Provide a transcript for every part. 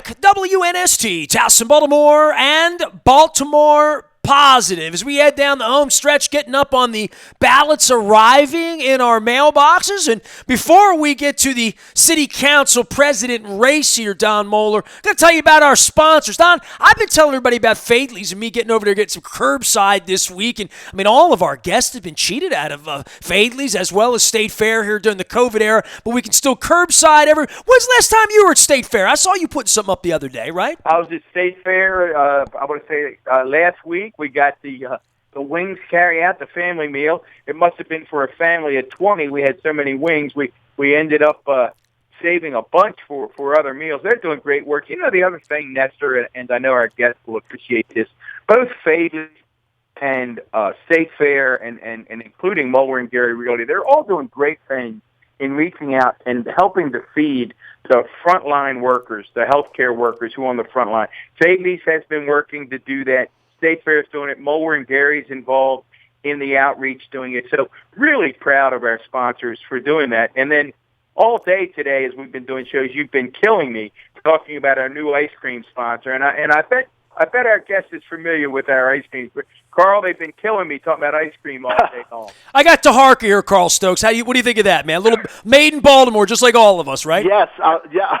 back. WNST, Towson, Baltimore, and Baltimore Positive. As we head down the home stretch, getting up on the ballots arriving in our mailboxes. And before we get to the city council president race here, Don Moeller, I'm going to tell you about our sponsors. Don, I've been telling everybody about Faidley's and me getting over there getting some curbside this week. And I mean, all of our guests have been cheated out of Faidley's as well as State Fair here during the COVID era. But we can still curbside every. When's the last time you were at State Fair? I saw you putting something up the other day, right? I was at State Fair, I want to say last week. We got the wings carry out, the family meal. It must have been for a family of 20. We had so many wings. We ended up saving a bunch for other meals. They're doing great work. You know, the other thing, Nestor, and I know our guests will appreciate this, both Faidley's and State Fair and including Moeller and Gary Realty, they're all doing great things in reaching out and helping to feed the frontline workers, the healthcare workers who are on the front line. Faidley's has been working to do that. State Fair is doing it. Moeller and Gary's involved in the outreach doing it. So really proud of our sponsors for doing that. And then all day today, as we've been doing shows, you've been killing me talking about our new ice cream sponsor. And I bet our guest is familiar with our ice cream. Carl, they've been killing me talking about ice cream all day long. I got Taharka here, Carl Stokes. What do you think of that, man? A little made in Baltimore, just like all of us, right? Yes, yeah,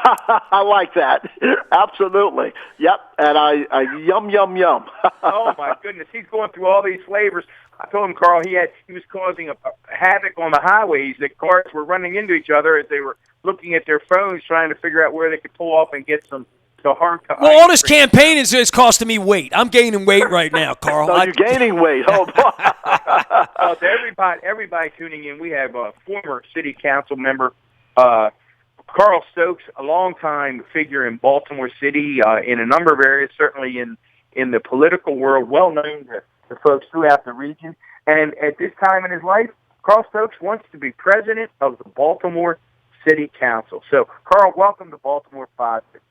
I like that. Absolutely. Yep, and I yum, yum, yum. Oh, my goodness. He's going through all these flavors. I told him, Carl, he was causing a havoc on the highways. The cars were running into each other as they were looking at their phones, trying to figure out where they could pull off and get some Taharka. Well, all this campaign is costing me weight. I'm gaining weight right now, Carl. So you're gaining weight. Oh, boy. To everybody tuning in, we have a former city council member, Carl Stokes, a longtime figure in Baltimore City in a number of areas, certainly in the political world, well known to folks throughout the region. And at this time in his life, Carl Stokes wants to be president of the Baltimore City Council. So, Carl, welcome to Baltimore Positive.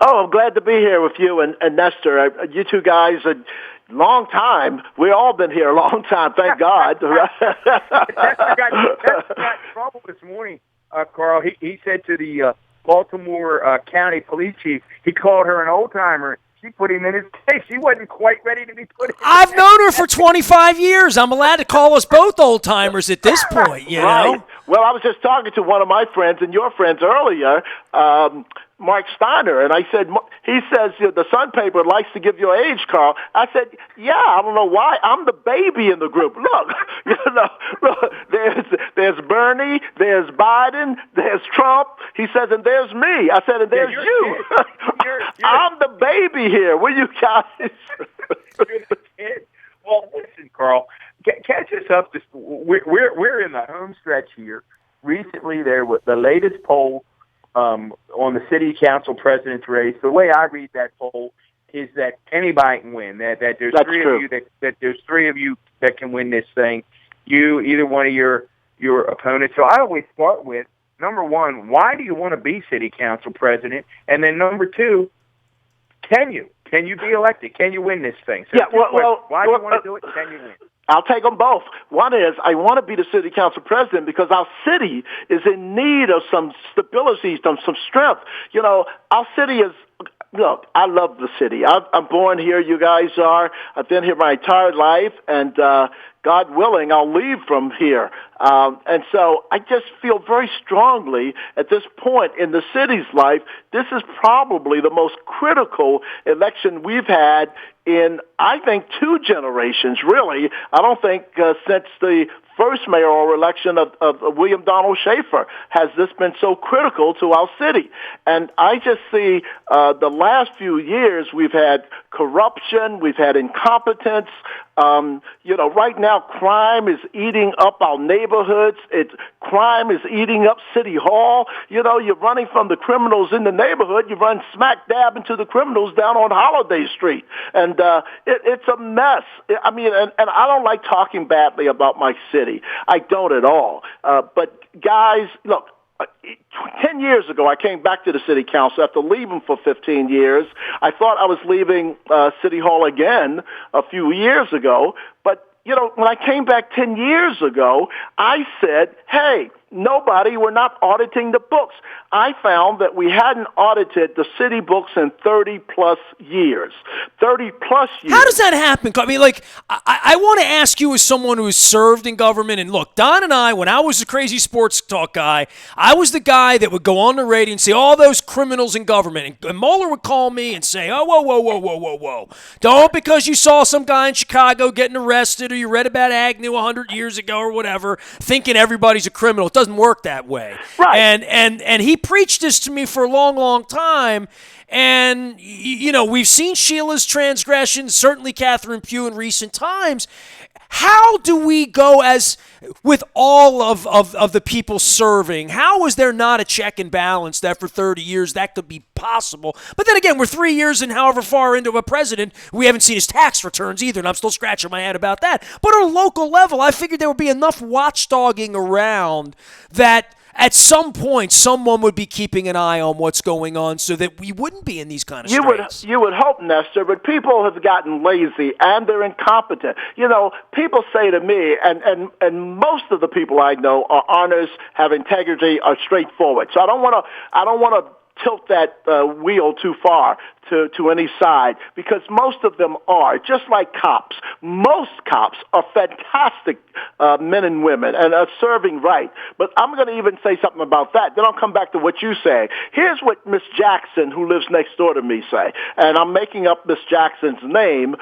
Oh, I'm glad to be here with you and Nestor. You two guys, a long time. We've all been here a long time, thank God. Nestor got in trouble this morning, Carl. He said to the Baltimore County Police Chief, he called her an old-timer. She put him in his case. She wasn't quite ready to be put in. I've known her for 25 years. I'm allowed to call us both old-timers at this point, you know? Well, I was just talking to one of my friends and your friends earlier, Mark Steiner, and I said, he says, the Sun paper likes to give your age, Carl. I said, yeah, I don't know why. I'm the baby in the group. Look, there's Bernie, there's Biden, there's Trump. He says, and there's me. I said, and there's you. I'm the baby here. What you guys? You're the kid. Well, listen, Carl, catch us up. We're in the home stretch here. Recently, there was the latest poll on the city council president's race. The way I read that poll is that anybody can win. That there's That's three true. of you that there's three of you that can win this thing. You, either one of your opponents. So I always start with number one: why do you want to be city council president? And then number two, can you be elected? Can you win this thing? So why do you want to do it? Can you win? I'll take them both. One is I want to be the city council president because our city is in need of some stability, some strength. You know, our city is, look, I love the city. I'm born here. You guys are. I've been here my entire life, and God willing, I'll leave from here. And so I just feel very strongly at this point in the city's life, this is probably the most critical election we've had in, I think, 2 generations, really. I don't think since the first mayoral election of William Donald Schaefer has this been so critical to our city. And I just see the last few years we've had corruption, we've had incompetence. Right now crime is eating up our neighborhoods. Crime is eating up City Hall. You're running from the criminals in the neighborhood. You run smack dab into the criminals down on Holiday Street. And it's a mess. I mean, and I don't like talking badly about my city. I don't at all. But guys, look, 10 years ago, I came back to the city council after leaving for 15 years. I thought I was leaving City Hall again a few years ago. But, when I came back 10 years ago, I said, hey, nobody. We're not auditing the books. I found that we hadn't audited the city books in 30-plus years. 30-plus years. How does that happen? I mean, like, I want to ask you as someone who has served in government, and look, Don and I, when I was a crazy sports talk guy, I was the guy that would go on the radio and say, all those criminals in government. And Mueller would call me and say, oh, whoa. Don't because you saw some guy in Chicago getting arrested or you read about Agnew 100 years ago or whatever, thinking everybody's a criminal. It doesn't work that way. Right. And he preached this to me for a long time. And, you know, we've seen Sheila's transgressions, certainly Catherine Pugh in recent times. How do we go as with all of the people serving? How is there not a check and balance that for 30 years that could be possible? But then again, we're 3 years and however far into a president, we haven't seen his tax returns either, and I'm still scratching my head about that. But on a local level, I figured there would be enough watchdogging around that at some point, someone would be keeping an eye on what's going on so that we wouldn't be in these kind of straits. You would hope, Nestor, but people have gotten lazy and they're incompetent. You know, people say to me, and most of the people I know are honest, have integrity, are straightforward. So I don't want to tilt that wheel too far to any side, because most of them are, just like cops. Most cops are fantastic men and women and are serving right. But I'm going to even say something about that. Then I'll come back to what you say. Here's what Miss Jackson, who lives next door to me, say. And I'm making up Miss Jackson's name.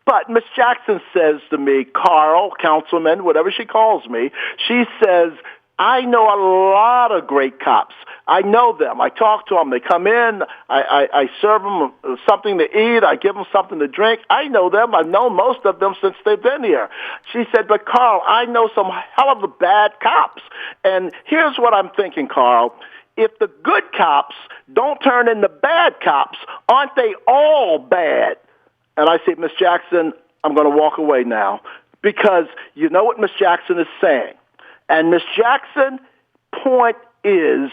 But Miss Jackson says to me, Carl, councilman, whatever she calls me, she says, I know a lot of great cops. I know them. I talk to them. They come in. I serve them something to eat. I give them something to drink. I know them. I've known most of them since they've been here. She said, but Carl, I know some hell of a bad cops. And here's what I'm thinking, Carl. If the good cops don't turn into bad cops, aren't they all bad? And I said, Miss Jackson, I'm going to walk away now, because you know what Miss Jackson is saying. And Miss Jackson's point is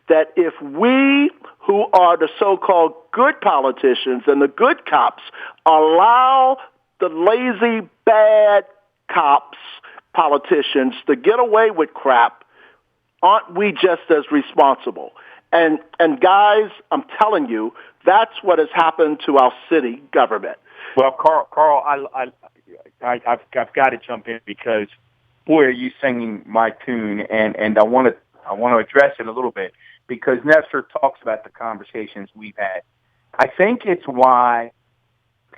that if we, who are the so-called good politicians and the good cops, allow the lazy, bad cops, politicians, to get away with crap, aren't we just as responsible? And guys, I'm telling you, that's what has happened to our city government. Well, Carl, I've got to jump in, because boy, are you singing my tune, and I want to address it a little bit, because Nestor talks about the conversations we've had. I think it's why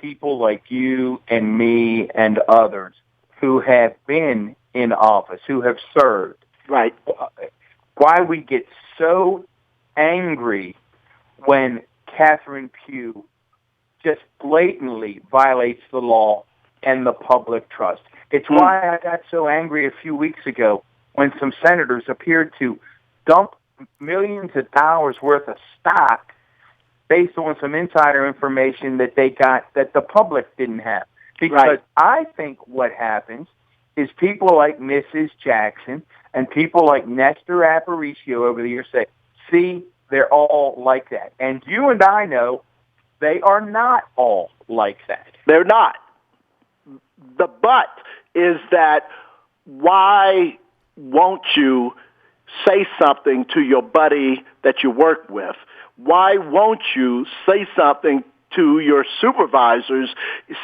people like you and me and others who have been in office, who have served, right, why we get so angry when Catherine Pugh just blatantly violates the law and the public trust. It's why I got so angry a few weeks ago when some senators appeared to dump millions of dollars worth of stock based on some insider information that they got that the public didn't have. Because I think what happens is people like Mrs. Jackson and people like Nestor Aparicio over the years say, see, they're all like that. And you and I know they are not all like that. They're not. The but is that why won't you say something to your buddy that you work with? Why won't you say something to your supervisors?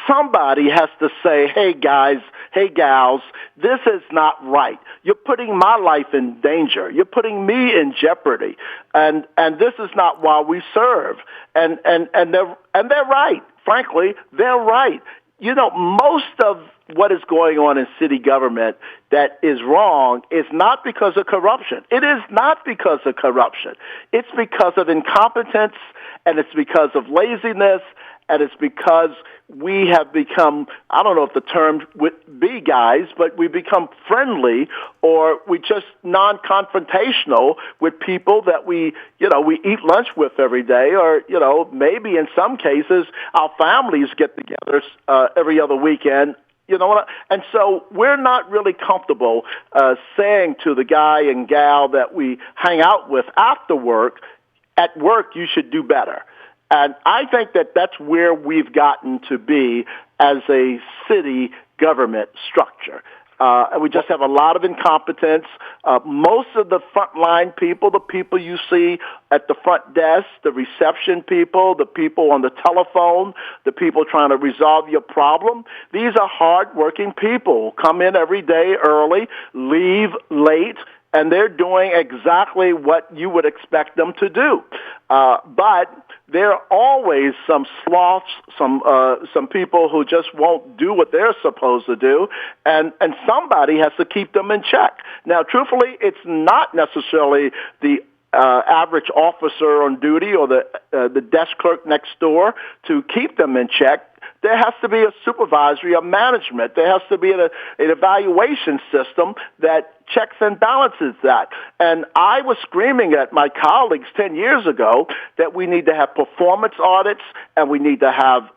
Somebody has to say, hey guys, hey gals, this is not right. You're putting my life in danger. You're putting me in jeopardy. And this is not why we serve. And they're right. Frankly, they're right. You know, most of what is going on in city government that is wrong is not because of corruption. It is not because of corruption. It's because of incompetence, and it's because of laziness, and it's because we have become, I don't know if the term would be, guys, but we become friendly, or we just non-confrontational with people that we eat lunch with every day, or, maybe in some cases our families get together every other weekend. You know what? And so we're not really comfortable saying to the guy and gal that we hang out with after work, at work you should do better. And I think that that's where we've gotten to be as a city government structure. And we just have a lot of incompetence. Most of the frontline people, the people you see at the front desk, the reception people, the people on the telephone, the people trying to resolve your problem, these are hard-working people. Come in every day early, leave late, and they're doing exactly what you would expect them to do. But there are always some sloths, some people who just won't do what they're supposed to do, and somebody has to keep them in check. Now, truthfully, it's not necessarily the average officer on duty or the desk clerk next door to keep them in check. There has to be a supervisory, a management. There has to be an evaluation system that checks and balances that. And I was screaming at my colleagues 10 years ago that we need to have performance audits and we need to have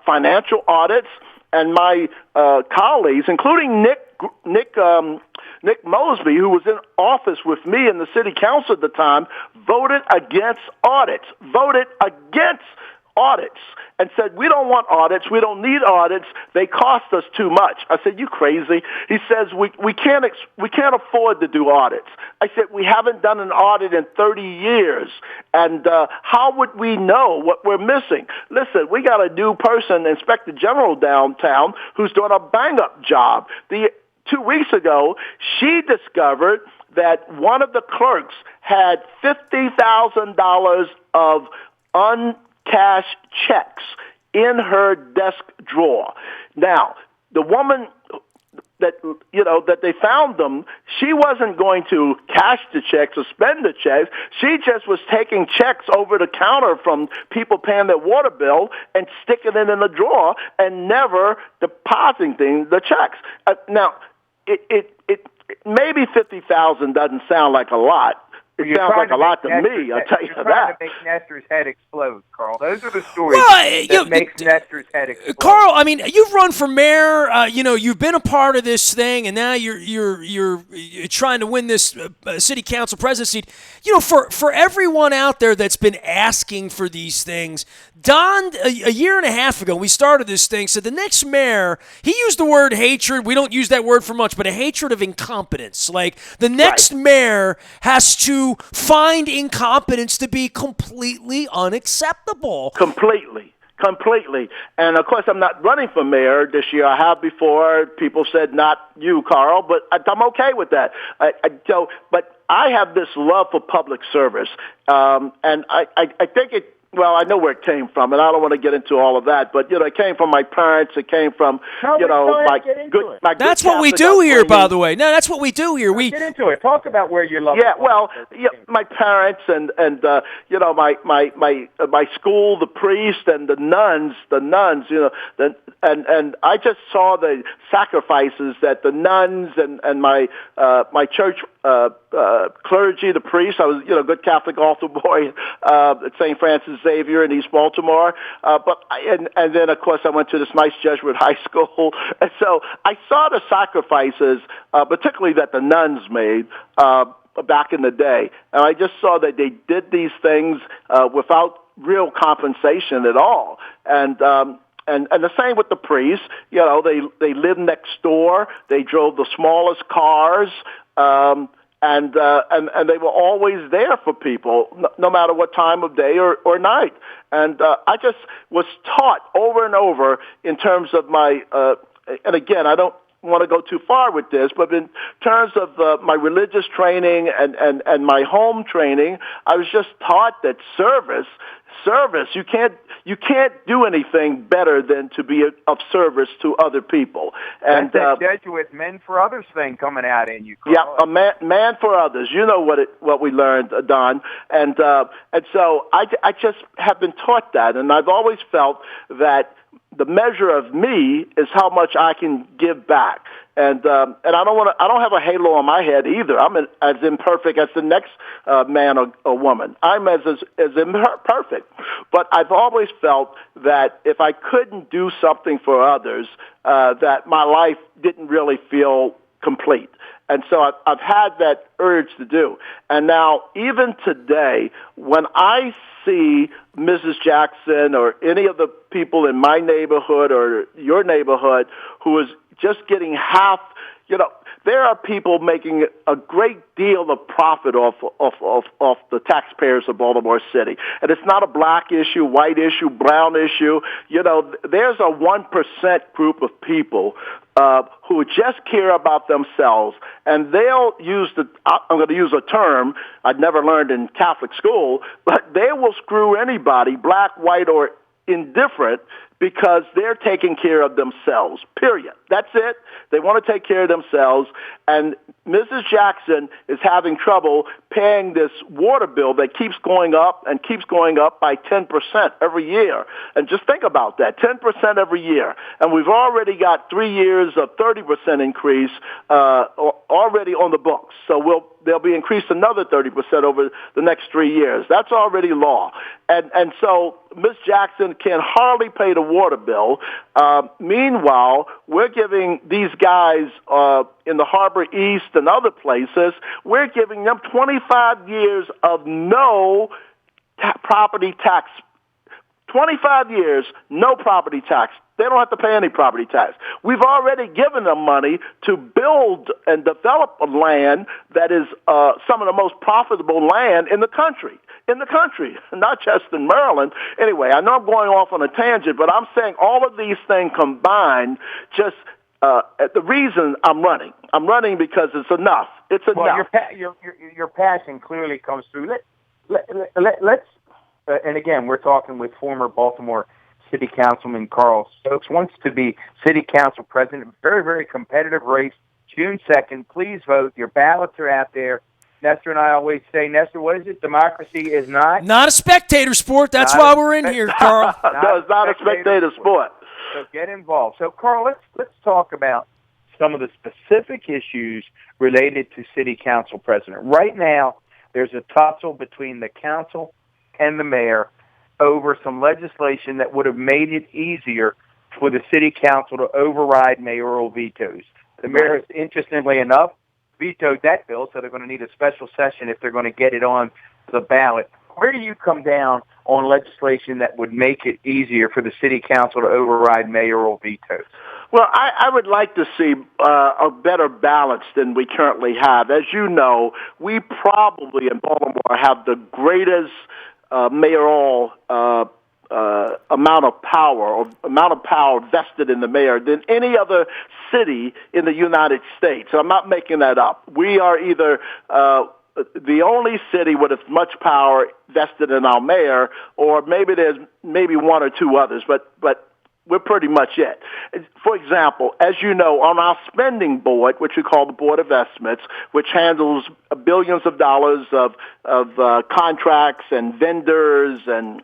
financial audits. And my colleagues, including Nick Mosby, who was in office with me in the city council at the time, voted against audits and said, we don't want audits. We don't need audits. They cost us too much. I said, you crazy? He says, we can't afford to do audits. I said, we haven't done an audit in 30 years. And how would we know what we're missing? Listen, we got a new person, Inspector General downtown, who's doing a bang-up job. 2 weeks ago, she discovered that one of the clerks had $50,000 of uncashed checks in her desk drawer. Now, the woman that they found them, she wasn't going to cash the checks or spend the checks. She just was taking checks over the counter from people paying their water bill and sticking it in the drawer and never depositing the checks. Now, it maybe 50,000 doesn't sound like a lot. It sounds like a lot to me, I'll tell you that. You're trying to make Nestor's head explode, Carl. Those are the stories that makes Nestor's head explode. Carl, I mean, you've run for mayor. You've been a part of this thing, and now you're trying to win this city council presidency. For everyone out there that's been asking for these things, Don, a year and a half ago, we started this thing, said the next mayor, he used the word hatred. We don't use that word for much, but a hatred of incompetence. Like, the next mayor has to find incompetence to be completely unacceptable. Completely. And, of course, I'm not running for mayor this year. I have before. People said not you, Carl, but I'm okay with that. But I have this love for public service, and I think it. Well, I know where it came from, and I don't want to get into all of that. But it came from my parents. It came from my good. That's what we do here, by the way. No, that's what we do here. We get into it. Talk about where you love. Yeah, well, my parents and my school, the priest and the nuns. And I just saw the sacrifices that the nuns and my church clergy, the priest. I was good Catholic altar boy at St. Francis Xavier in East Baltimore. And then of course I went to this nice Jesuit high school, and so I saw the sacrifices, particularly that the nuns made back in the day, and I just saw that they did these things without real compensation at all, and the same with the priests. They lived next door. They drove the smallest cars. And they were always there for people, no matter what time of day or night. And I just was taught over and over in terms of my, and again, I don't want to go too far with this, but in terms of my religious training and my home training, I was just taught that service, you can't do anything better than to be of service to other people. And that's that Jesuit men for others thing coming out in you, Carl. Yeah, a man for others. You know what we learned, Don. And so I just have been taught that, and I've always felt that the measure of me is how much I can give back. And I don't have a halo on my head either. I'm as imperfect as the next man or woman. I'm as imperfect. But I've always felt that if I couldn't do something for others, that my life didn't really feel complete. And so I've had that urge to do. And now, even today, when I see Mrs. Jackson or any of the people in my neighborhood or your neighborhood who is just getting half there are people making a great deal of profit off the taxpayers of Baltimore City. And it's not a black issue, white issue, brown issue. There's a 1% group of people who just care about themselves, and they'll I'm going to use a term I'd never learned in Catholic school, but they will screw anybody, black, white, or indifferent, because they're taking care of themselves, period. That's it. They want to take care of themselves. And Mrs. Jackson is having trouble paying this water bill that keeps going up and keeps going up by 10% every year. And just think about that, 10% every year. And we've already got 3 years of 30% increase already on the books. So they'll be increased another 30% over the next 3 years. That's already law. And so Ms. Jackson can hardly pay the water bill. Meanwhile, we're giving these guys in the Harbor East and other places, we're giving them 25 years of no property tax. 25 years, no property tax. They don't have to pay any property tax. We've already given them money to build and develop a land that is some of the most profitable land in the country. Not just in Maryland. Anyway, I know I'm going off on a tangent, but I'm saying all of these things combined just the reason I'm running because it's enough. It's enough. Well, your passion clearly comes through. Let's and again, we're talking with former Baltimore City Councilman Carl Stokes, wants to be City Council President. Very, very competitive race. June 2nd. Please vote. Your ballots are out there. Nestor and I always say, Nestor, what is it? Democracy is not a spectator sport. That's why we're in here, Carl. No, it's not a spectator sport. So get involved. So, Carl, let's talk about some of the specific issues related to City Council President. Right now, there's a tussle between the council and the mayor over some legislation that would have made it easier for the City Council to override mayoral vetoes. The mayor, interestingly enough, vetoed that bill, so they're going to need a special session if they're going to get it on the ballot. Where do you come down on legislation that would make it easier for the City Council to override mayoral vetoes? Well, I would like to see a better balance than we currently have. As you know, we probably in Baltimore have the greatest mayoral amount of power vested in the mayor than any other city in the United States. I'm not making that up. We are either the only city with as much power vested in our mayor, or maybe there's one or two others, but we're pretty much it. For example, as you know, on our spending board, which we call the Board of Estimates, which handles billions of dollars of contracts and vendors and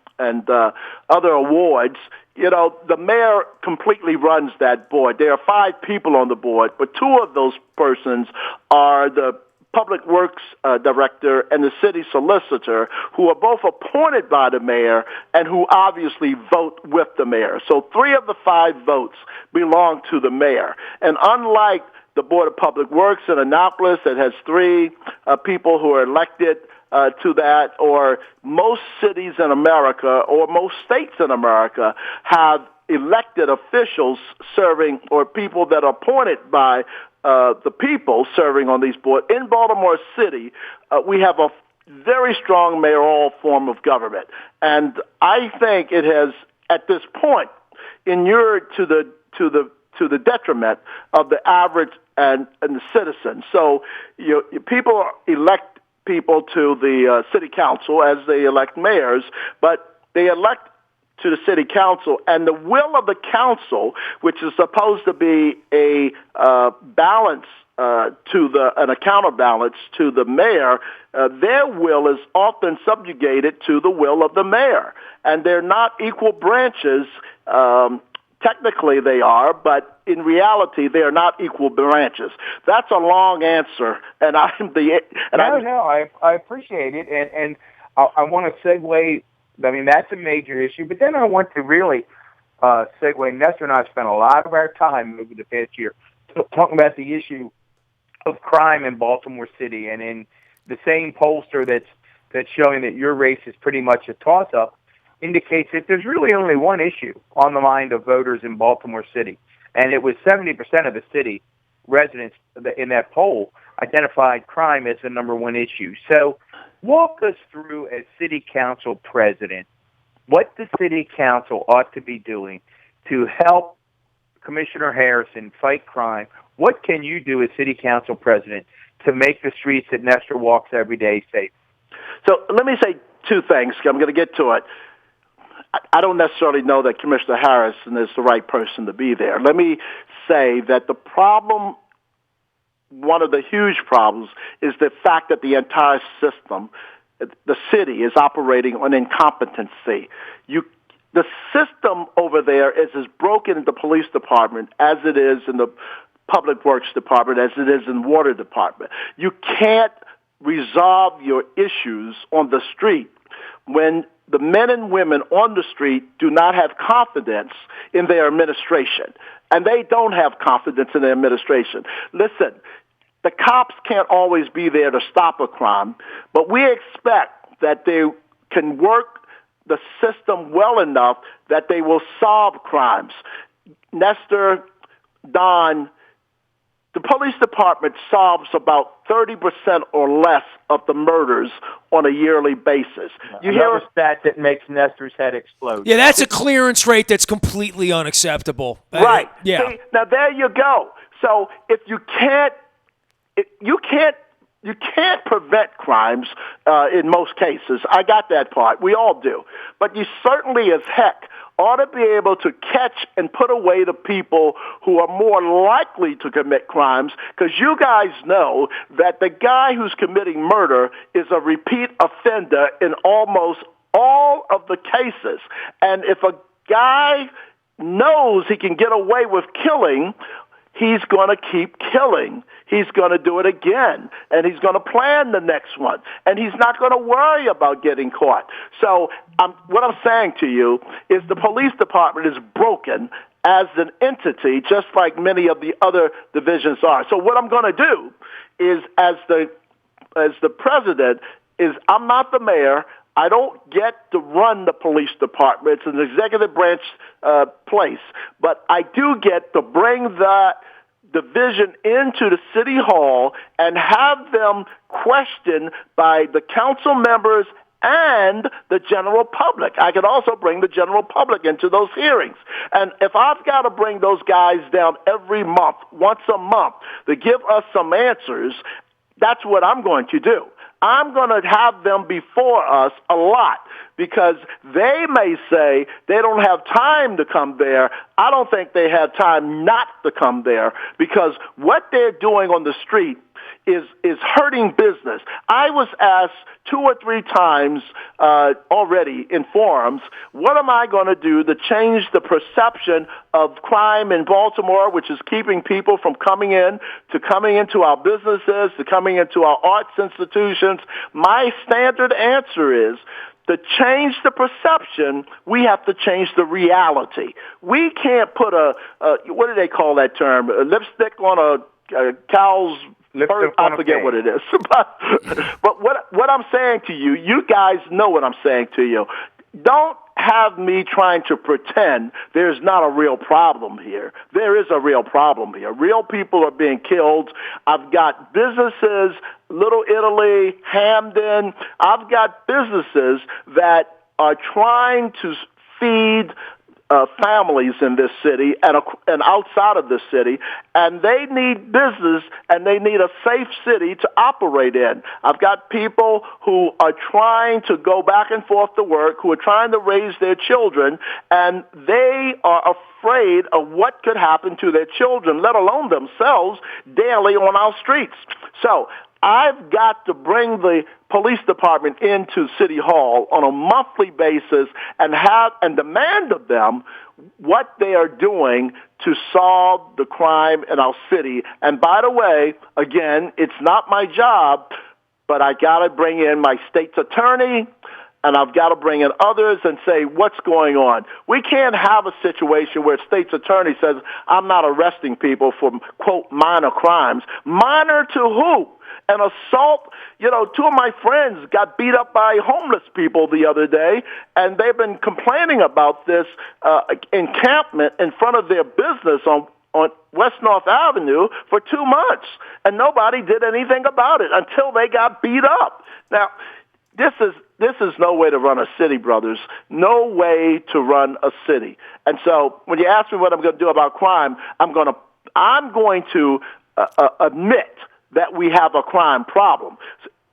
other awards, the mayor completely runs that board. There are 5 people on the board, but 2 of those persons are the Public Works Director and the city solicitor, who are both appointed by the mayor and who obviously vote with the mayor. So 3 of the 5 votes belong to the mayor. And unlike the Board of Public Works in Annapolis that has 3 people who are elected to that, or most cities in America or most states in America have elected officials serving, or people that are appointed by the people serving on these boards. In Baltimore City, we have a very strong mayoral form of government, and I think it has, at this point, inured to the detriment of the average and the citizen. So people elect people to the city council as they elect mayors, but they elect to the city council, and the will of the council, which is supposed to be a balance an counterbalance to the mayor, their will is often subjugated to the will of the mayor, and they're not equal branches. Technically they are, but in reality they are not equal branches. That's a long answer, and I appreciate it, and I want to segue. I mean, that's a major issue, but then I want to really segue. Nestor and I spent a lot of our time over the past year talking about the issue of crime in Baltimore City, and in the same pollster that's showing that your race is pretty much a toss-up indicates that there's really only one issue on the mind of voters in Baltimore City, and it was 70% of the city residents in that poll identified crime as the number one issue. So walk us through, as city council president, what the city council ought to be doing to help Commissioner Harrison fight crime. What can you do as city council president to make the streets that Nestor walks every day safe? So let me say two things. I'm going to get to it. I don't necessarily know that Commissioner Harrison is the right person to be there. Let me say that the problem, one of the huge problems, is the fact that the entire system, the city, is operating on incompetency. The system over there is as broken in the police department as it is in the public works department, as it is in water department. You can't resolve your issues on the street when the men and women on the street do not have confidence in their administration. And they don't have confidence in their administration. Listen, the cops can't always be there to stop a crime, but we expect that they can work the system well enough that they will solve crimes. Nestor, Don, the police department solves about 30% or less of the murders on a yearly basis. You hear a stat that makes Nestor's head explode. Yeah, that's a clearance rate that's completely unacceptable. Right. Yeah. See, now there you go. So if you can't prevent crimes in most cases. I got that part. We all do. But you certainly as heck ought to be able to catch and put away the people who are more likely to commit crimes, because you guys know that the guy who's committing murder is a repeat offender in almost all of the cases. And if a guy knows he can get away with killing, he's going to keep killing. He's going to do it again, and he's going to plan the next one, and he's not going to worry about getting caught. So what I'm saying to you is the police department is broken as an entity, just like many of the other divisions are. So what I'm going to do is, as the president, is I'm not the mayor. I don't get to run the police department. It's an executive branch place. But I do get to bring that division into the city hall and have them questioned by the council members and the general public. I could also bring the general public into those hearings. And if I've got to bring those guys down every month, once a month, to give us some answers, that's what I'm going to do. I'm going to have them before us a lot, because they may say they don't have time to come there. I don't think they have time not to come there, because what they're doing on the street is hurting business. I was asked 2 or 3 times already in forums, what am I going to do to change the perception of crime in Baltimore, which is keeping people from coming into our businesses, to coming into our arts institutions? My standard answer is, to change the perception, we have to change the reality. We can't put what do they call that term? A lipstick on a cow's... I forget what it is. But what I'm saying to you, you guys know what I'm saying to you. Don't have me trying to pretend there's not a real problem here. There is a real problem here. Real people are being killed. I've got businesses, Little Italy, Hamden. I've got businesses that are trying to feed families in this city and outside of this city, and they need business and they need a safe city to operate in. I've got people who are trying to go back and forth to work, who are trying to raise their children, and they are afraid of what could happen to their children, let alone themselves, daily on our streets. So I've got to bring the police department into City Hall on a monthly basis and demand of them what they are doing to solve the crime in our city. And by the way, again, it's not my job, but I got to bring in my state's attorney, and I've got to bring in others and say, what's going on? We can't have a situation where a state's attorney says, I'm not arresting people for, quote, minor crimes. Minor to who? An assault. 2 of my friends got beat up by homeless people the other day, and they've been complaining about this encampment in front of their business on on West North Avenue for 2 months, and nobody did anything about it until they got beat up. Now, this is no way to run a city, brothers. No way to run a city. And so when you ask me what I'm going to do about crime, I'm going to admit that we have a crime problem.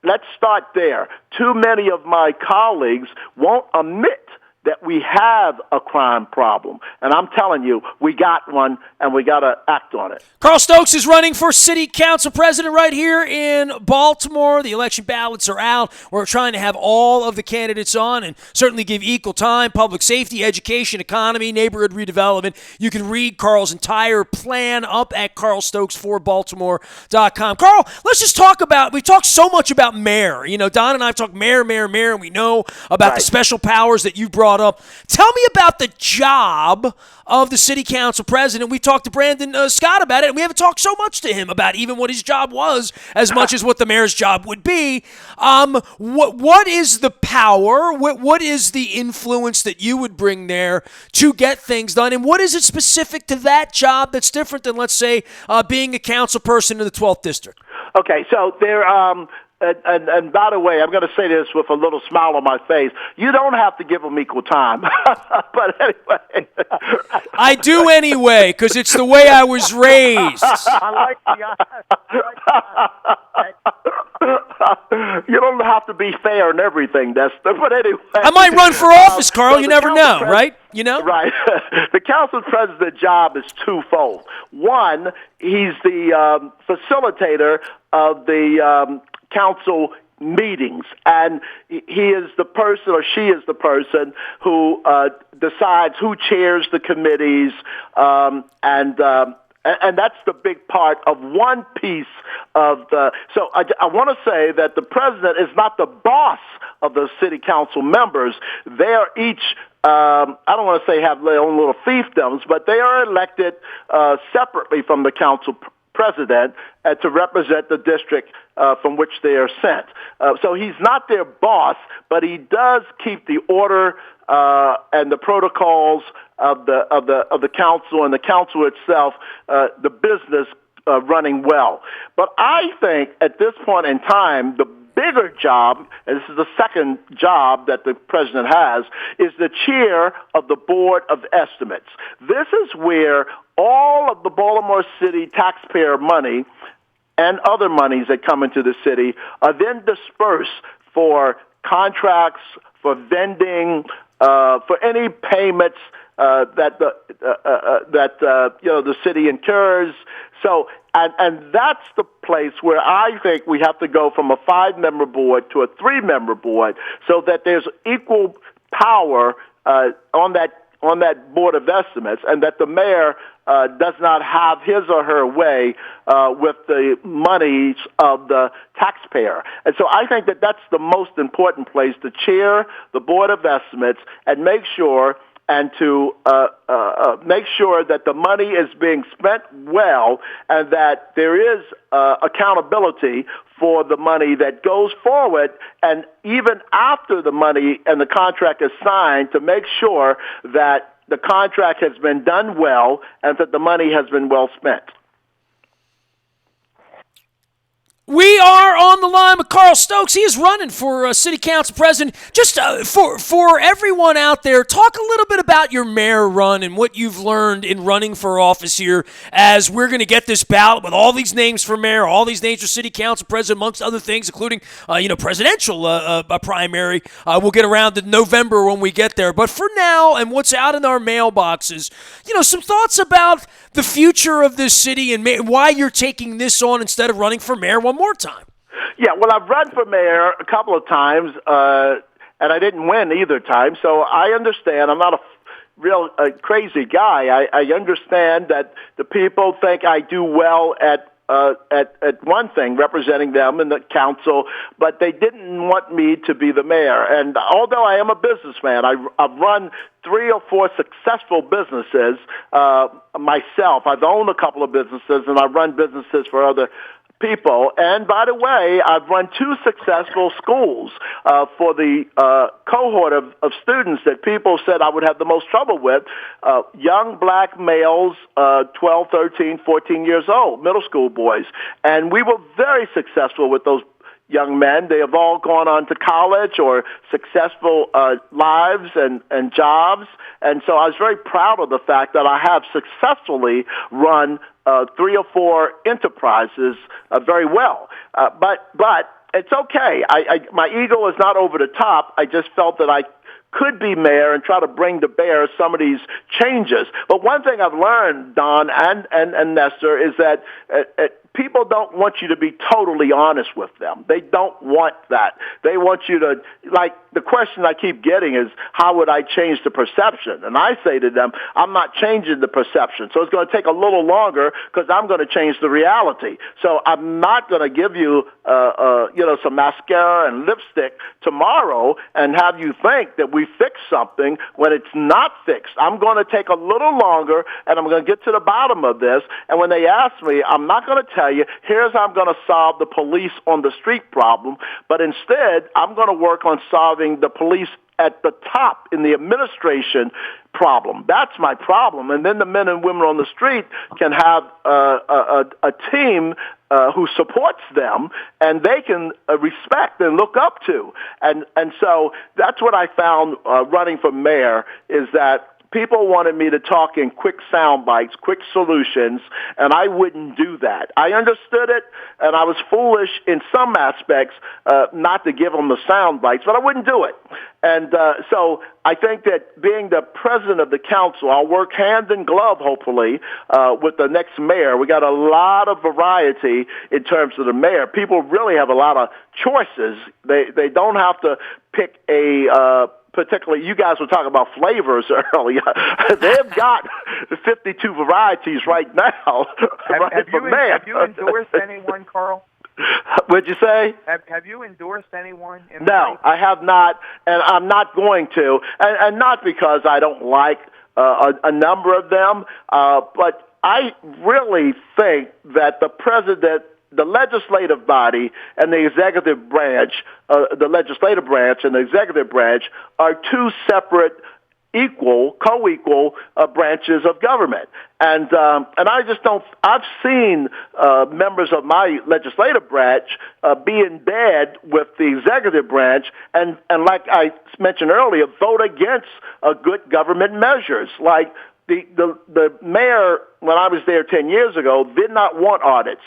Let's start there. Too many of my colleagues won't admit that we have a crime problem. And I'm telling you, we got one, and we got to act on it. Carl Stokes is running for city council president right here in Baltimore. The election ballots are out. We're trying to have all of the candidates on and certainly give equal time, public safety, education, economy, neighborhood redevelopment. You can read Carl's entire plan up at carlstokes4baltimore.com. Carl, let's just talk about, we talked so much about mayor. You know, Don and I have talked mayor, and we know about the special powers that you brought up. Tell me about the job of the city council president. We talked to Brandon Scott about it, and we haven't talked so much to him about even what his job was as much as what the mayor's job would be. What is the power? What is the influence that you would bring there to get things done? And what is it specific to that job that's different than, let's say, being a council person in the 12th district? Okay, so there. And by the way, I'm going to say this with a little smile on my face. You don't have to give them equal time. But anyway. I do anyway, because it's the way I was raised. I like the You don't have to be fair in everything, Dexter. But anyway. I might run for office, Carl. You never know, right? You know? Right. The council president's job is twofold. One, he's the facilitator of the council meetings, and he is the person, or she is the person, who decides who chairs the committees, and that's the big part of one piece of the. So I want to say that the president is not the boss of the city council members. They are each. I don't want to say have their own little fiefdoms, but they are elected separately from the council president to represent the district from which they are sent. So he's not their boss, but he does keep the order and the protocols of the council and the council itself, the business running well. But I think at this point in time, the bigger job, and this is the second job that the president has, is the chair of the Board of Estimates. This is where all of the Baltimore City taxpayer money and other monies that come into the city are then dispersed for contracts, for vending, for any payments that the city incurs. So, and that's the place where I think we have to go from a 5-member board to a 3-member board, so that there's equal power on that Board of Estimates, and that the mayor does not have his or her way with the monies of the taxpayer. And so I think that that's the most important place, to chair the Board of Estimates and make sure make sure that the money is being spent well, and that there is accountability for the money that goes forward, and even after the money and the contract is signed, to make sure that the contract has been done well and that the money has been well spent. We are on the line with Carl Stokes. He is running for city council president. Just for everyone out there, talk a little bit about your mayor run and what you've learned in running for office here, as we're going to get this ballot with all these names for mayor, all these names for city council president, amongst other things, including presidential primary. We'll get around to November when we get there. But for now, and what's out in our mailboxes, some thoughts about the future of this city and why you're taking this on instead of running for mayor one more time. Yeah, well, I've run for mayor a couple of times, and I didn't win either time, so I understand. I'm not a real crazy guy. I understand that the people think I do well at one thing, representing them in the council, but they didn't want me to be the mayor. And although I am a businessman, I've run 3 or 4 successful businesses myself. I've owned a couple of businesses, and I've run businesses for other people. And by the way, I've run 2 successful schools for the cohort of students that people said I would have the most trouble with, young black males, 12, 13, 14 years old, middle school boys. And we were very successful with those young men. They have all gone on to college or successful lives and jobs. And so I was very proud of the fact that I have successfully run 3 or 4 enterprises very well. But it's okay. My ego is not over the top. I just felt that I could be mayor and try to bring to bear some of these changes. But one thing I've learned, Don and Nestor, is that people don't want you to be totally honest with them. They don't want that. They want you to, like, the question I keep getting is, how would I change the perception? And I say to them, I'm not changing the perception. So it's going to take a little longer because I'm going to change the reality. So I'm not going to give you, some mascara and lipstick tomorrow and have you think that we fixed something when it's not fixed. I'm going to take a little longer, and I'm going to get to the bottom of this. And when they ask me, I'm not going to tell you, here's how I'm going to solve the police on the street problem, but instead I'm going to work on solving the police at the top in the administration problem. That's my problem. And then the men and women on the street can have a team who supports them, and they can respect and look up to. And so that's what I found running for mayor, is that people wanted me to talk in quick sound bites, quick solutions, and I wouldn't do that. I understood it, and I was foolish in some aspects not to give them the sound bites, but I wouldn't do it. And so I think that being the president of the council, I'll work hand in glove, hopefully, with the next mayor. We got a lot of variety in terms of the mayor. People really have a lot of choices. They don't have to pick a particularly, you guys were talking about flavors earlier. They've got 52 varieties right now. Have you endorsed anyone, Carl? What'd you say? Have you endorsed anyone? No, I have not, and I'm not going to, and not because I don't like a number of them, but I really think that the president, the legislative body, and the executive branch, the legislative branch and the executive branch are 2 separate co-equal branches of government. And I just don't, I've seen members of my legislative branch be in bed with the executive branch and like I mentioned earlier, vote against good government measures. Like the mayor, when I was there 10 years ago, did not want audits.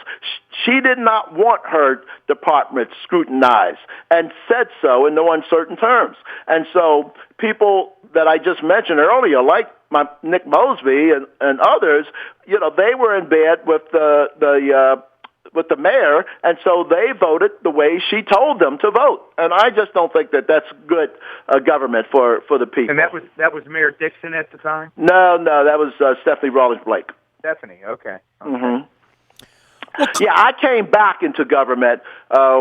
She did not want her department scrutinized and said so in no uncertain terms. And so people that I just mentioned earlier, like Nick Mosby and others, they were in bed with the mayor, and so they voted the way she told them to vote. And I just don't think that that's good government for the people. And that was Mayor Dixon at the time? No, that was Stephanie Rawlings-Blake. Stephanie, okay. Mm-hmm. Yeah, I came back into government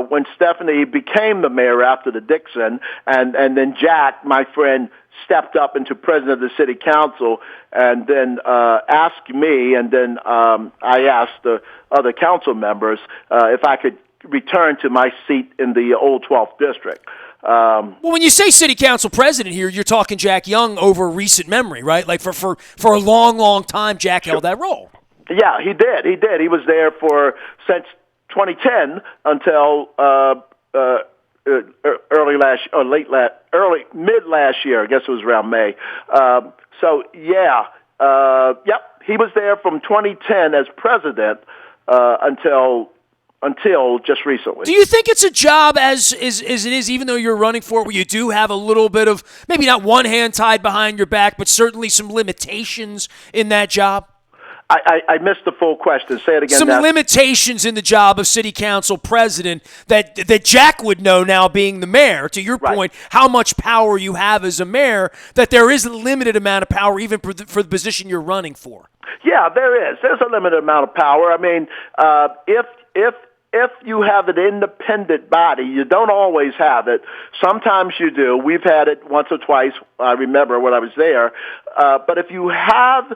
when Stephanie became the mayor after the Dixon, and then Jack, my friend, stepped up into president of the city council and then asked me, and then I asked the other council members if I could return to my seat in the old 12th district. Well, when you say city council president here, you're talking Jack Young over recent memory, right? Like for a long, long time, Jack held that role. Yeah, he did. He was there since 2010 until mid last year. I guess it was around May. He was there from 2010 as president until just recently. Do you think it's a job as it is, even though you're running for it, where you do have a little bit of, maybe not one hand tied behind your back, but certainly some limitations in that job? I missed the full question. Say it again. Some limitations in the job of city council president that Jack would know now being the mayor. To your point, how much power you have as a mayor, that there is a limited amount of power even for the position you're running for. Yeah, there is. There's a limited amount of power. I mean, if you have an independent body, you don't always have it. Sometimes you do. We've had it once or twice. I remember when I was there. But if you have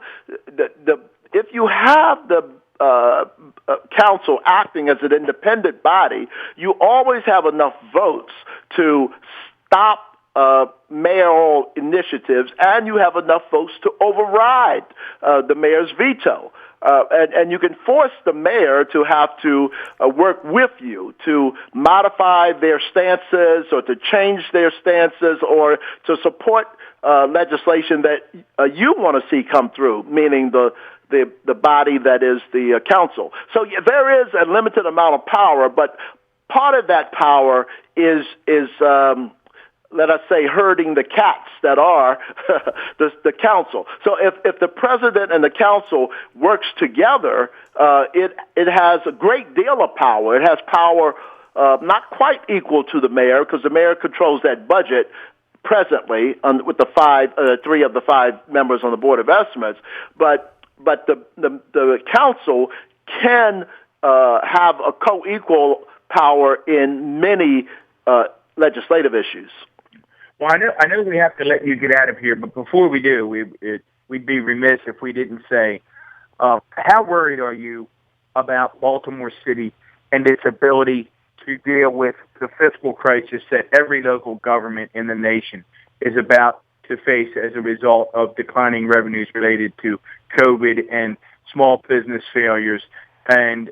the council acting as an independent body, you always have enough votes to stop mayoral initiatives, and you have enough votes to override the mayor's veto. And you can force the mayor to have to work with you to modify their stances or to change their stances or to support legislation that you want to see come through, meaning the body that is the council. So there is a limited amount of power, but part of that power is let us say, herding the cats that are the council. So if the president and the council works together, it has a great deal of power. It has power not quite equal to the mayor, because the mayor controls that budget presently with the three of the five members on the Board of Estimates, but the council can have a co-equal power in many legislative issues. Well, I know we have to let you get out of here, but before we do, we'd be remiss if we didn't say, how worried are you about Baltimore City and its ability to deal with the fiscal crisis that every local government in the nation is about to face as a result of declining revenues related to COVID and small business failures? And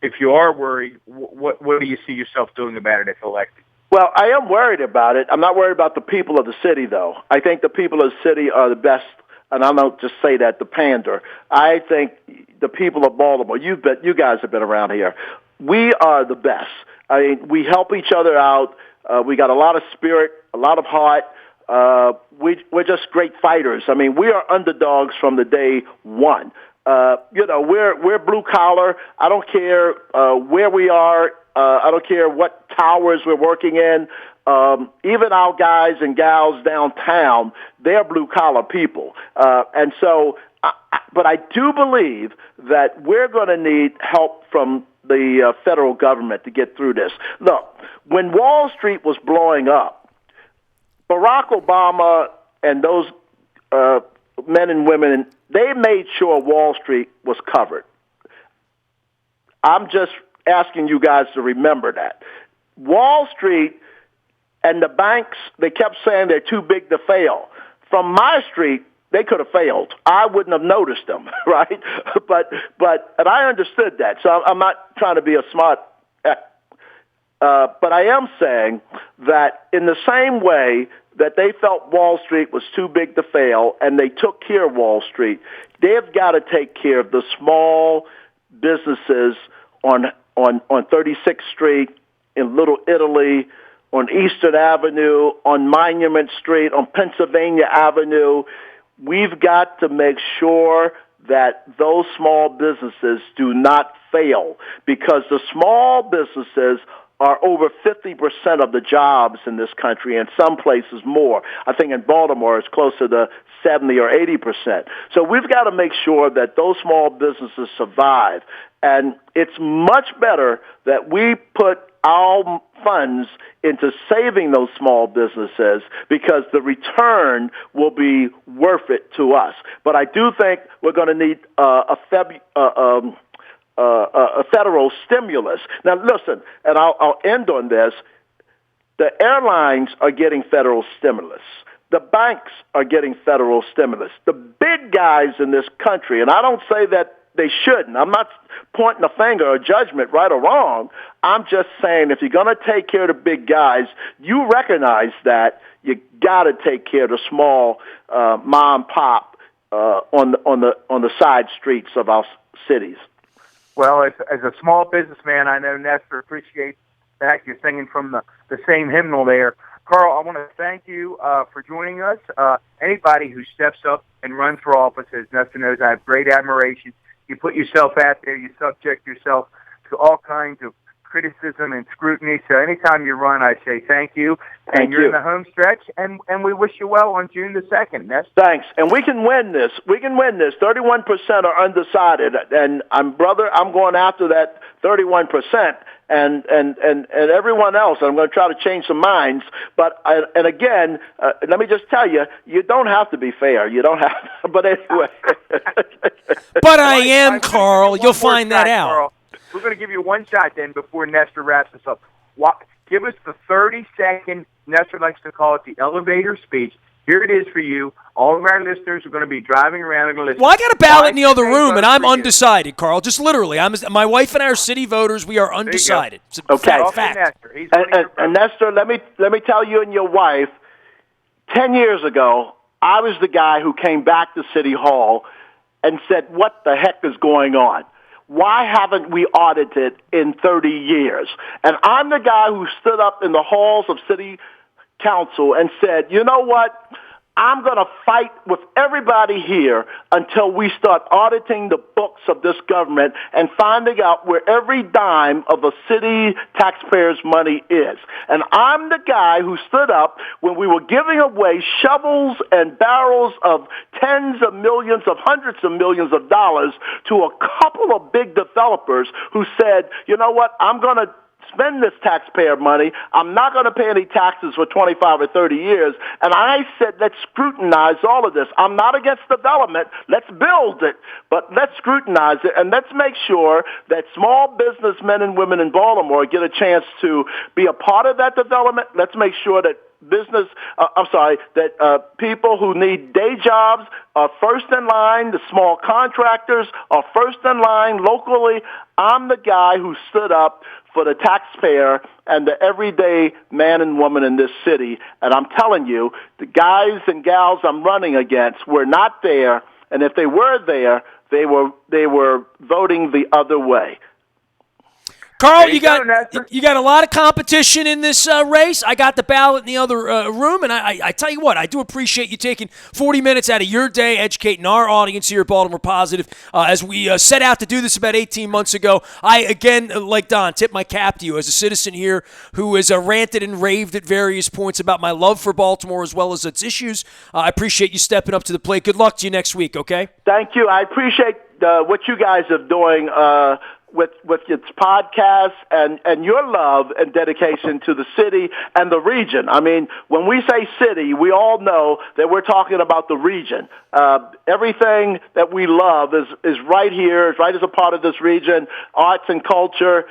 if you are worried, what do you see yourself doing about it if elected? Well, I am worried about it. I'm not worried about the people of the city, though. I think the people of the city are the best, and I don't just say that to pander. I think the people of Baltimore, you guys have been around here, we are the best. I mean, we help each other out. We got a lot of spirit, a lot of heart. We're just great fighters. I mean, we are underdogs from the day one. We're blue collar. I don't care where we are. I don't care what towers we're working in. Even our guys and gals downtown, they're blue collar people. And so, but I do believe that we're going to need help from the federal government to get through this. Look, when Wall Street was blowing up, Barack Obama and those men and women, they made sure Wall Street was covered. I'm just asking you guys to remember that. Wall Street and the banks, they kept saying they're too big to fail. From my street, they could have failed. I wouldn't have noticed them, right? And I understood that. So I'm not trying to be a smart, but I am saying that in the same way that they felt Wall Street was too big to fail and they took care of Wall Street, they've got to take care of the small businesses on 36th Street, in Little Italy, on Eastern Avenue, on Monument Street, on Pennsylvania Avenue. We've got to make sure that those small businesses do not fail, because the small businesses are over 50% of the jobs in this country, and some places more. I think in Baltimore it's closer to 70 or 80%. So we've got to make sure that those small businesses survive. And it's much better that we put our funds into saving those small businesses, because the return will be worth it to us. But I do think we're going to need a federal stimulus. Now, listen, and I'll end on this. The airlines are getting federal stimulus. The banks are getting federal stimulus. The big guys in this country, and I don't say that they shouldn't. I'm not pointing a finger or judgment, right or wrong. I'm just saying, if you're going to take care of the big guys, you recognize that you got to take care of the small mom and pop on the side streets of our cities. Well, as a small businessman, I know Nestor appreciates that. You're singing from the same hymnal there. Carl, I want to thank you for joining us. Anybody who steps up and runs for office, as Nestor knows, I have great admiration. You put yourself out there. You subject yourself to all kinds of criticism and scrutiny. So anytime you run, I say thank you. And you're in the home stretch, and we wish you well on June the 2nd. Thanks. And we can win this. 31% are undecided. And I'm going after that 31%. And everyone else, I'm going to try to change some minds. But, again, let me just tell you, you don't have to be fair. You don't have, but anyway. But I am, Carl. You'll find that out. Carl. We're going to give you one shot then before Nestor wraps us up. Give us the 30-second, Nestor likes to call it the elevator speech. Here it is for you. All of our listeners are going to be driving around and going to listen. Well, I got a ballot in the other room, and I'm undecided, Carl. Just literally. My wife and I are city voters. We are undecided. It's a fact. Nestor. And Nestor, let me tell you and your wife, 10 years ago, I was the guy who came back to City Hall and said, what the heck is going on? Why haven't we audited in 30 years? And I'm the guy who stood up in the halls of City Council and said, you know what? I'm going to fight with everybody here until we start auditing the books of this government and finding out where every dime of the city taxpayers' money is. And I'm the guy who stood up when we were giving away shovels and barrels of tens of millions, of hundreds of millions of dollars to a couple of big developers who said, you know what, I'm going to spend this taxpayer money. I'm not going to pay any taxes for 25 or 30 years. And I said, let's scrutinize all of this. I'm not against development. Let's build it, but let's scrutinize it. And let's make sure that small businessmen and women in Baltimore get a chance to be a part of that development. Let's make sure that people who need day jobs are first in line. The small contractors are first in line locally. I'm the guy who stood up for the taxpayer and the everyday man and woman in this city. And I'm telling you, the guys and gals I'm running against were not there. And if they were there, they were voting the other way. Carl, you got a lot of competition in this race. I got the ballot in the other room, and I tell you what, I do appreciate you taking 40 minutes out of your day educating our audience here at Baltimore Positive. As we set out to do this about 18 months ago, I, again, like Don, tip my cap to you as a citizen here who has ranted and raved at various points about my love for Baltimore as well as its issues. I appreciate you stepping up to the plate. Good luck to you next week, okay? Thank you. I appreciate what you guys are doing with its podcast and your love and dedication to the city and the region. I mean, when we say city, we all know that we're talking about the region. Everything that we love is right here, is right as a part of this region. Arts and culture.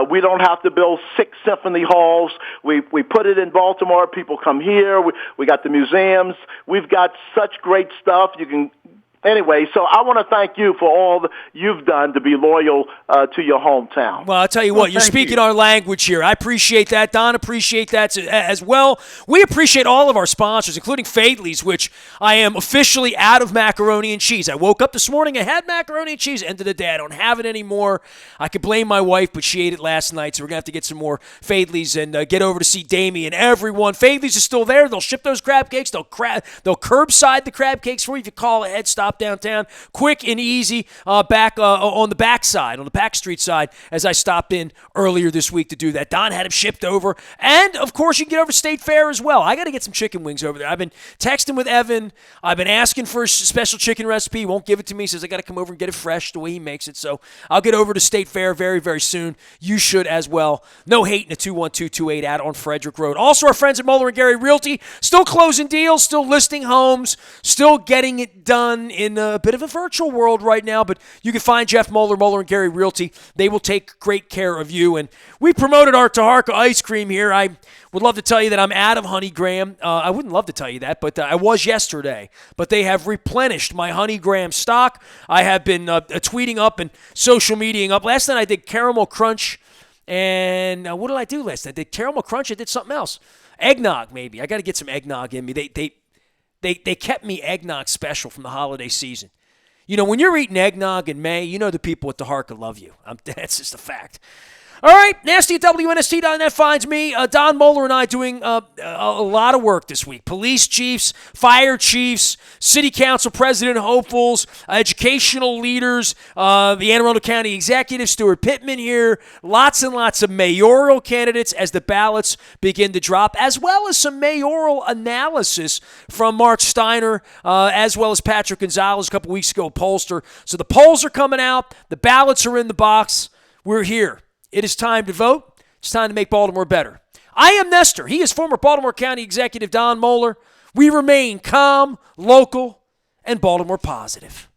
We don't have to build 6 symphony halls. We put it in Baltimore. People come here. We got the museums. We've got such great stuff. Anyway, so I want to thank you for all you've done to be loyal to your hometown. Well, I'll tell you what, you're speaking our language here. I appreciate that. Don, appreciate that as well. We appreciate all of our sponsors, including Fadley's, which I am officially out of macaroni and cheese. I woke up this morning, I had macaroni and cheese. End of the day, I don't have it anymore. I could blame my wife, but she ate it last night, so we're going to have to get some more Fadley's and get over to see Damien. Everyone, Fadley's is still there. They'll ship those crab cakes. They'll curbside the crab cakes for you if you call ahead. Stop downtown, quick and easy, back on the back side, on the back street side, as I stopped in earlier this week to do that. Don had them shipped over, and of course you can get over to State Fair as well. I got to get some chicken wings over there. I've been texting with Evan. I've been asking for a special chicken recipe. He won't give it to me. He says I got to come over and get it fresh the way he makes it. So I'll get over to State Fair very, very soon. You should as well. No hate in a 21228 out on Frederick Road. Also, our friends at Muller and Gary Realty, still closing deals, still listing homes, still getting it done in a bit of a virtual world right now, but you can find Jeff Muller and Gary Realty. They will take great care of you. And we promoted our Taharka ice cream here. I would love to tell you that I'm out of Honey Graham. I wouldn't love to tell you that, but I was yesterday. But they have replenished my Honey Graham stock. I have been tweeting up and social mediaing up. Last night I did Caramel Crunch, and what did I do last night? I did Caramel Crunch. I did something else. Eggnog, maybe. I got to get some eggnog in me. They kept me eggnog special from the holiday season. You know, when you're eating eggnog in May, you know the people at the Taharka love you. That's just a fact. All right, nasty at WNST.net finds me. Don Moeller and I doing a lot of work this week. Police chiefs, fire chiefs, city council president hopefuls, educational leaders, the Anne Arundel County executive, Stuart Pittman here. Lots and lots of mayoral candidates as the ballots begin to drop, as well as some mayoral analysis from Mark Steiner, as well as Patrick Gonzalez a couple weeks ago, pollster. So the polls are coming out. The ballots are in the box. We're here. It is time to vote. It's time to make Baltimore better. I am Nestor. He is former Baltimore County Executive Don Moeller. We remain calm, local, and Baltimore positive.